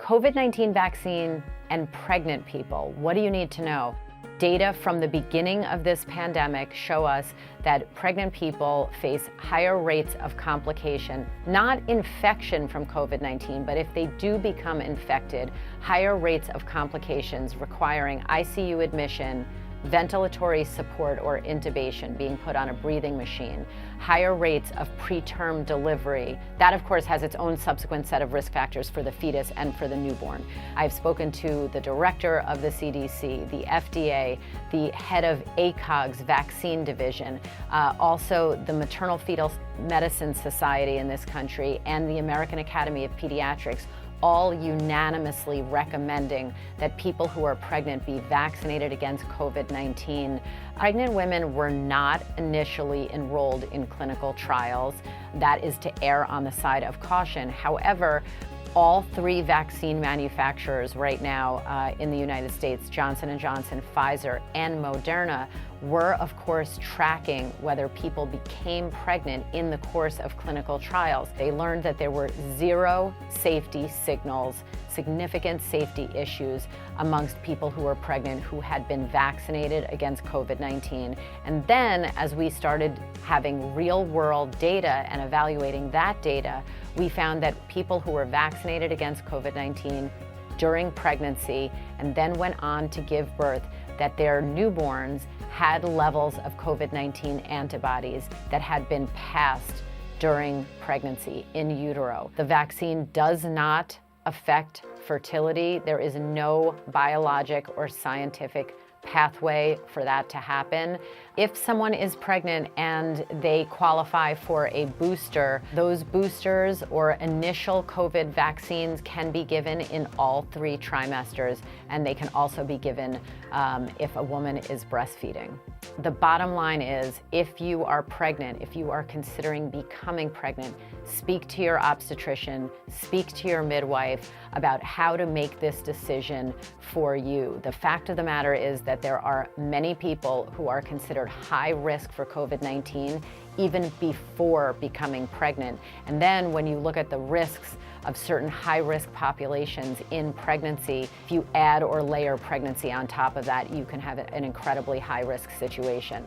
COVID-19 vaccine and pregnant people. What do you need to know? Data from the beginning of this pandemic show us that pregnant people face higher rates of complication, not infection from COVID-19, but if they do become infected, higher rates of complications requiring ICU admission, ventilatory support or intubation, being put on a breathing machine, higher rates of preterm delivery. That, of course, has its own subsequent set of risk factors for the fetus and for the newborn. I've spoken to the director of the CDC, the FDA, the head of ACOG's vaccine division, also the Maternal Fetal Medicine Society in this country, and the American Academy of Pediatrics, all unanimously recommending that people who are pregnant be vaccinated against COVID-19. Pregnant women were not initially enrolled in clinical trials. That is to err on the side of caution. However, all three vaccine manufacturers right now in the United States, Johnson & Johnson, Pfizer, and Moderna, were of course tracking whether people became pregnant in the course of clinical trials. They learned that there were zero safety signals, significant safety issues amongst people who were pregnant who had been vaccinated against COVID-19. And then as we started having real-world data and evaluating that data, we found that people who were vaccinated against COVID-19 during pregnancy and then went on to give birth, that their newborns had levels of COVID-19 antibodies that had been passed during pregnancy in utero. The vaccine does not affect fertility. There is no biologic or scientific pathway for that to happen. If someone is pregnant and they qualify for a booster, those boosters or initial COVID vaccines can be given in all 3 trimesters, and they can also be given if a woman is breastfeeding. The bottom line is, if you are pregnant, if you are considering becoming pregnant, speak to your obstetrician, speak to your midwife about how to make this decision for you. The fact of the matter is that there are many people who are considered high risk for COVID-19 even before becoming pregnant. And then when you look at the risks of certain high-risk populations in pregnancy, if you add or layer pregnancy on top of that, you can have an incredibly high-risk situation.